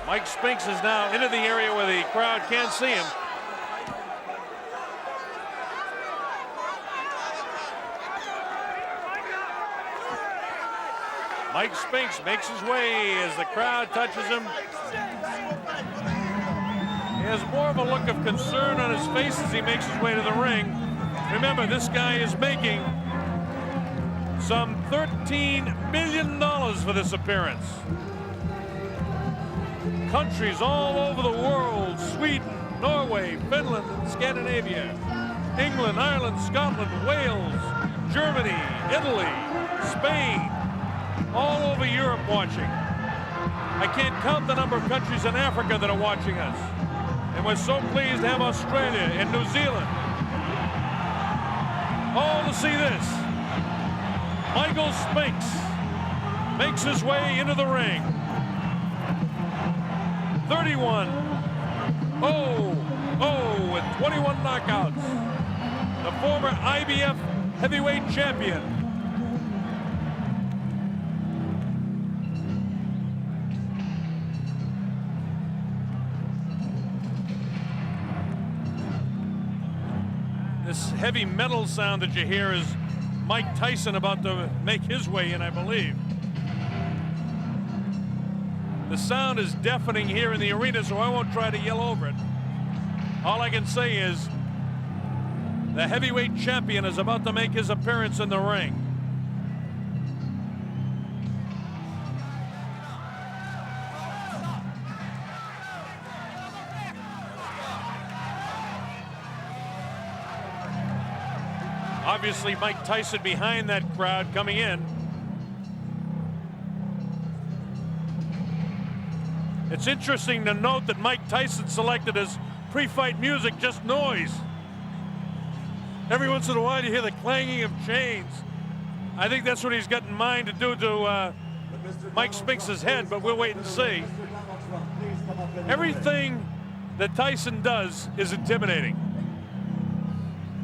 Mike Spinks is now into the area where the crowd can't see him. Mike Spinks makes his way as the crowd touches him. He has more of a look of concern on his face as he makes his way to the ring. Remember, this guy is making some $13 million for this appearance. Countries all over the world, Sweden, Norway, Finland, and Scandinavia, England, Ireland, Scotland, Wales, Germany, Italy, Spain, all over Europe watching. I can't count the number of countries in Africa that are watching us. And we're so pleased to have Australia and New Zealand all to see this. Michael Spinks makes his way into the ring. 31-0-0 with 21 knockouts. The former IBF heavyweight champion. This heavy metal sound that you hear is Mike Tyson about to make his way in, I believe. The sound is deafening here in the arena, so I won't try to yell over it. All I can say is the heavyweight champion is about to make his appearance in the ring. Obviously, Mike Tyson behind that crowd coming in. It's interesting to note that Mike Tyson selected as pre-fight music just noise. Every once in a while you hear the clanging of chains. I think that's what he's got in mind to do to Mike Spinks' head, but we'll wait and see. Everything that Tyson does is intimidating.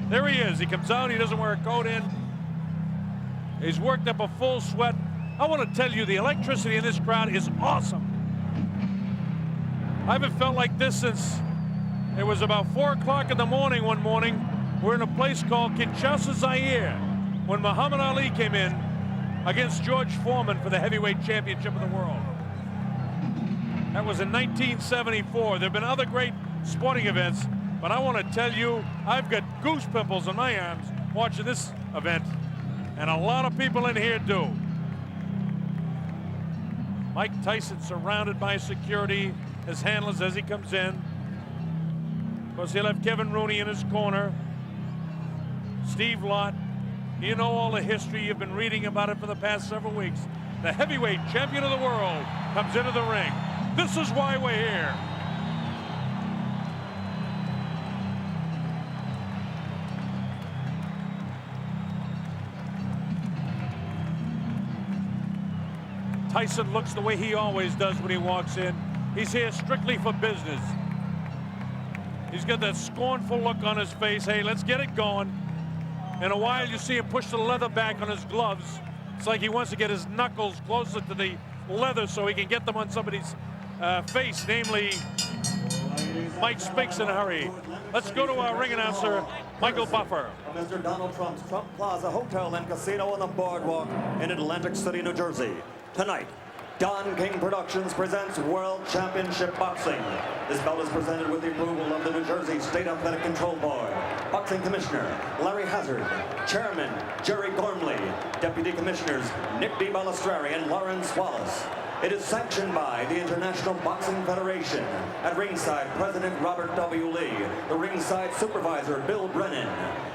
There he is. He comes out. He doesn't wear a coat in. He's worked up a full sweat. I want to tell you, the electricity in this crowd is awesome. I haven't felt like this since it was about 4 o'clock in the morning one morning. We're in a place called Kinshasa, Zaire, when Muhammad Ali came in against George Foreman for the heavyweight championship of the world. That was in 1974. There have been other great sporting events, but I want to tell you, I've got goose pimples on my arms watching this event, and a lot of people in here do. Mike Tyson surrounded by security, his handlers as he comes in. Of course, he'll have Kevin Rooney in his corner. Steve Lott. You know all the history. You've been reading about it for the past several weeks. The heavyweight champion of the world comes into the ring. This is why we're here. Tyson looks the way he always does when he walks in. He's here strictly for business. He's got that scornful look on his face. Hey, let's get it going. In a while, you see him push the leather back on his gloves. It's like he wants to get his knuckles closer to the leather so he can get them on somebody's face, namely Mike Spinks in a hurry. Let's go to our ring announcer, Michael Buffer. Mr. Donald Trump's Trump Plaza Hotel and Casino on the Boardwalk in Atlantic City, New Jersey. Tonight, Don King Productions presents World Championship Boxing. This bout is presented with the approval of the New Jersey State Athletic Control Board. Boxing Commissioner Larry Hazard, Chairman Jerry Gormley, Deputy Commissioners Nick D. Balistrari and Lawrence Wallace. It is sanctioned by the International Boxing Federation. At ringside, President Robert W. Lee. The ringside supervisor, Bill Brennan.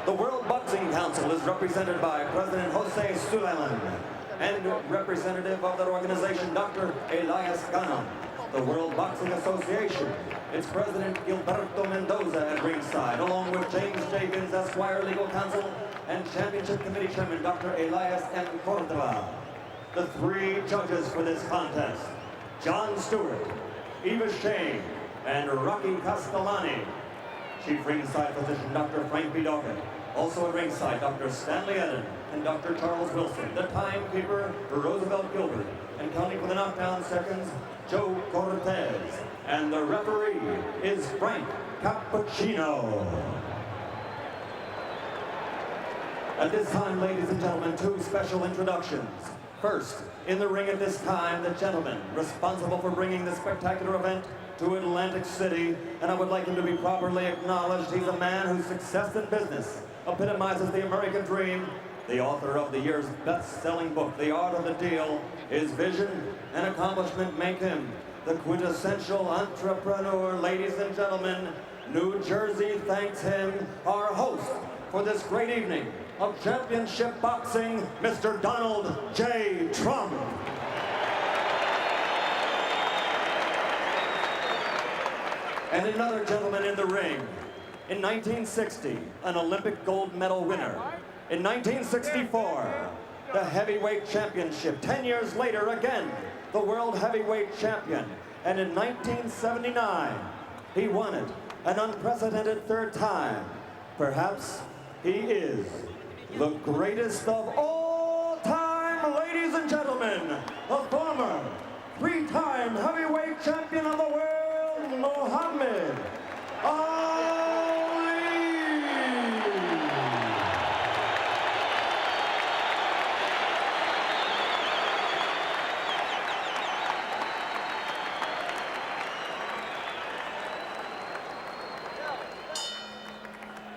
The World Boxing Council is represented by President Jose Suleiman and representative of that organization, Dr. Elias Ganem. The World Boxing Association, its president, Gilberto Mendoza, at ringside, along with James Jenkins, Esquire Legal Counsel, and Championship Committee Chairman, Dr. Elias M. Cordova. The 3 judges for this contest, John Stewart, Eva Shane, and Rocky Castellani. Chief ringside physician, Dr. Frank B. Doggett. Also at ringside, Dr. Stanley Eden and Dr. Charles Wilson. The timekeeper, Roosevelt Gilbert. And counting for the knockdown seconds, Joe Cortez. And the referee is Frank Cappuccino. At this time, ladies and gentlemen, two special introductions. First, in the ring at this time, the gentleman responsible for bringing this spectacular event to Atlantic City, and I would like him to be properly acknowledged. He's a man whose success in business epitomizes the American dream, the author of the year's best-selling book, The Art of the Deal. His vision and accomplishment make him the quintessential entrepreneur. Ladies and gentlemen, New Jersey thanks him, our host for this great evening of championship boxing, Mr. Donald J. Trump. And another gentleman in the ring. In 1960, an Olympic gold medal winner. In 1964, the heavyweight championship. 10 years later, again, the world heavyweight champion. And in 1979, he won it an unprecedented third time. Perhaps he is the greatest of all time, ladies and gentlemen, the former three-time heavyweight champion of the world, Muhammad Ali.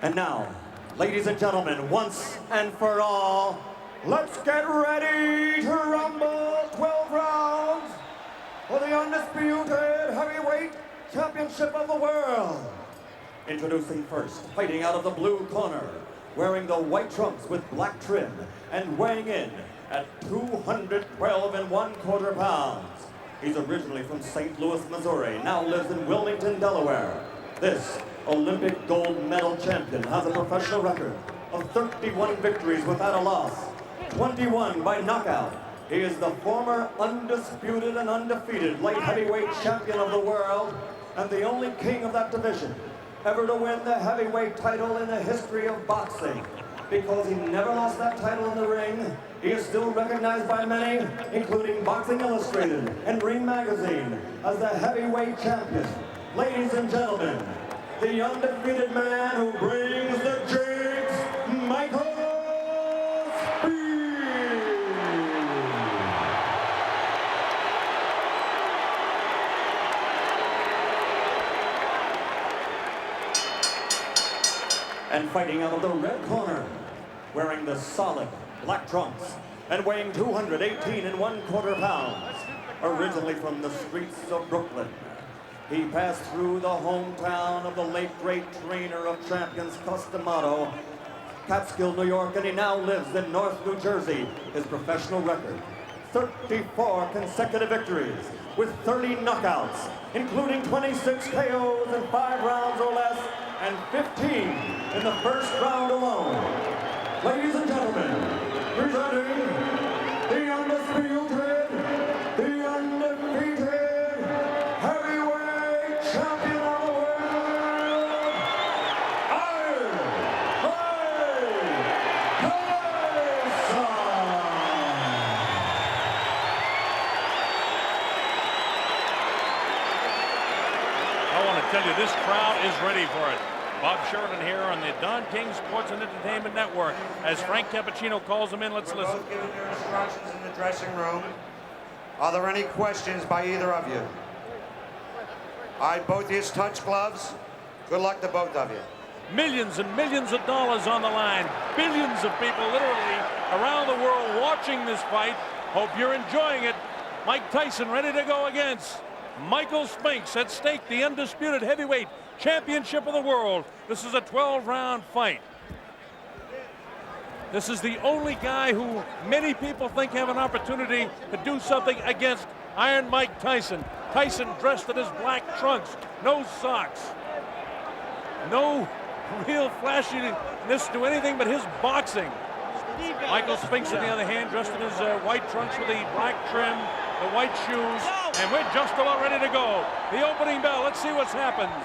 And now, ladies and gentlemen, once and for all, let's get ready to rumble. 12 rounds for the undisputed heavyweight championship of the world. Introducing first, fighting out of the blue corner, wearing the white trunks with black trim, and weighing in at 212 1/4 pounds. He's originally from St. Louis, Missouri, now lives in Wilmington, Delaware. This Olympic gold medal champion has a professional record of 31 victories without a loss, 21 by knockout. He is the former undisputed and undefeated light heavyweight champion of the world and the only king of that division ever to win the heavyweight title in the history of boxing. Because he never lost that title in the ring, he is still recognized by many, including Boxing Illustrated and Ring Magazine, as the heavyweight champion. Ladies and gentlemen, the undefeated man who brings the jigs, Michael Spinks. And fighting out of the red corner, wearing the solid black trunks and weighing 218 1/4 pounds, originally from the streets of Brooklyn. He passed through the hometown of the late great trainer of champions, Customato, Catskill, New York, and he now lives in North New Jersey. His professional record, 34 consecutive victories with 30 knockouts, including 26 KOs in 5 rounds or less, and 15 in the first round alone. Ladies and gentlemen, presenting the undisputed, the undefeated heavyweight champion of the world, Tyson. I want to tell you, this crowd is ready for it. Bob Sheridan here on the Don King Sports and Entertainment Network. As Frank Cappuccino calls them in, let's listen. Both giving your instructions in the dressing room. Are there any questions by either of you? All right, both of you touch gloves. Good luck to both of you. Millions and millions of dollars on the line. Billions of people literally around the world watching this fight. Hope you're enjoying it. Mike Tyson ready to go against Michael Spinks. At stake, the undisputed heavyweight championship of the world. This is a 12-round fight. This is the only guy who many people think have an opportunity to do something against Iron Mike Tyson. Tyson dressed in his black trunks, no socks, no real flashiness to anything but his boxing. Michael Spinks, on the other hand, dressed in his white trunks with the black trim, the white shoes, and we're just about ready to go. The opening bell, let's see what happens.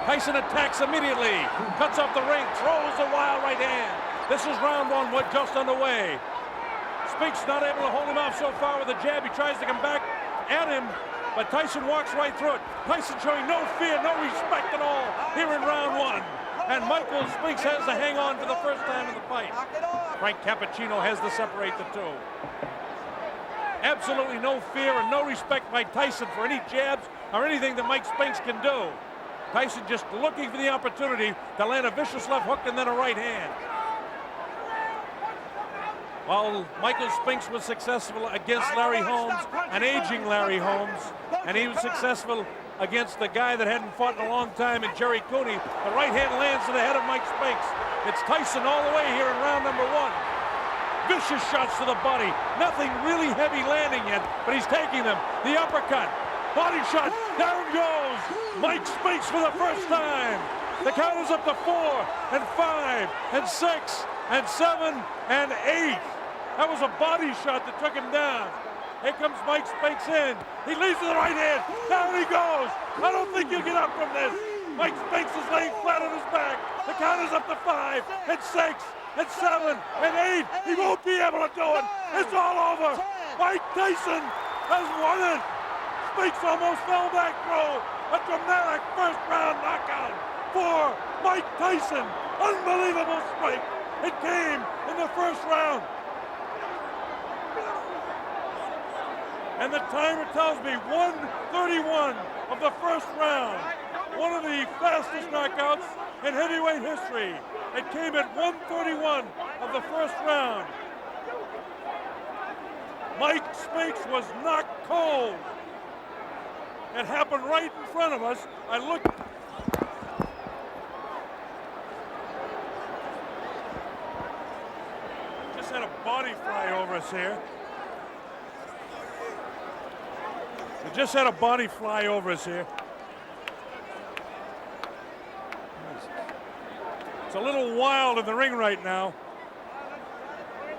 Tyson attacks immediately, cuts off the ring, throws a wild right hand. This is round one, we're just underway. Spinks not able to hold him off so far with a jab. He tries to come back at him. but Tyson walks right through it. Tyson showing no fear, no respect at all here in round one. And Michael Spinks has to hang on for the first time in the fight. Frank Cappuccino has to separate the two. Absolutely no fear and no respect by Tyson for any jabs or anything that Mike Spinks can do. Tyson just looking for the opportunity to land a vicious left hook and then a right hand. While Michael Spinks was successful against Larry Holmes, an aging Larry Holmes, and he was successful against the guy that hadn't fought in a long time in Jerry Cooney, the right hand lands to the head of Mike Spinks. It's Tyson all the way here in round number one. Vicious shots to the body. Nothing really heavy landing yet, but he's taking them. The uppercut. Body shot. Down goes Mike Spinks for the first time. The count is up to 4 and 5 and 6 and 7 and 8. That was a body shot that took him down. Here comes Mike Spinks in. He leads to the right hand. Down he goes. I don't think you'll get up from this. Mike Spinks is laying flat on his back. The count is up to 5 and 6 and 7 and 8. He won't be able to do it. It's all over. Mike Tyson has won it. Spinks almost fell back through a dramatic first round knockout for Mike Tyson. Unbelievable strike. It came in the first round. And the timer tells me 1:31 of the first round. One of the fastest knockouts in heavyweight history. It came at 1:31 of the first round. Mike Spinks was knocked cold. It happened right in front of us. I looked. Just had a body fly over us here. We just had a body fly over us here. It's a little wild in the ring right now.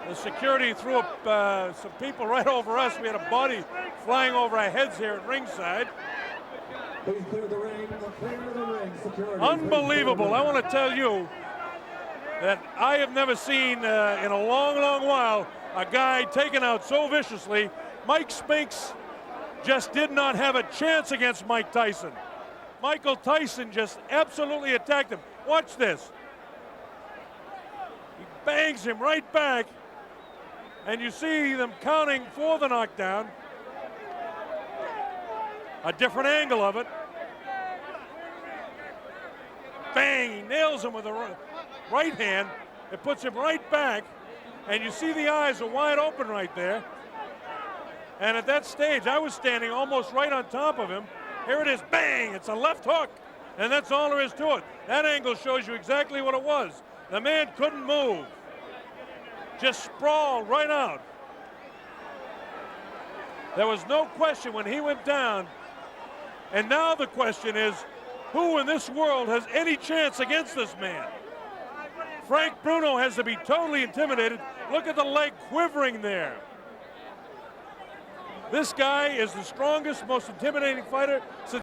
The security threw up some people right over us. We had a body flying over our heads here at ringside. Please clear the ring. Clear the ring. Security. Unbelievable. I want to tell you that I have never seen in a long, long while a guy taken out so viciously. Mike Spinks just did not have a chance against Mike Tyson. Michael Tyson just absolutely attacked him. Watch this. He bangs him right back, and you see them counting for the knockdown. A different angle of it. Bang, he nails him with a right hand. It puts him right back, and you see the eyes are wide open right there. And at that stage, I was standing almost right on top of him. Here it is, bang, it's a left hook. And that's all there is to it. That angle shows you exactly what it was. The man couldn't move. Just sprawled right out. There was no question when he went down. And now the question is, who in this world has any chance against this man? Frank Bruno has to be totally intimidated. Look at the leg quivering there. This guy is the strongest, most intimidating fighter since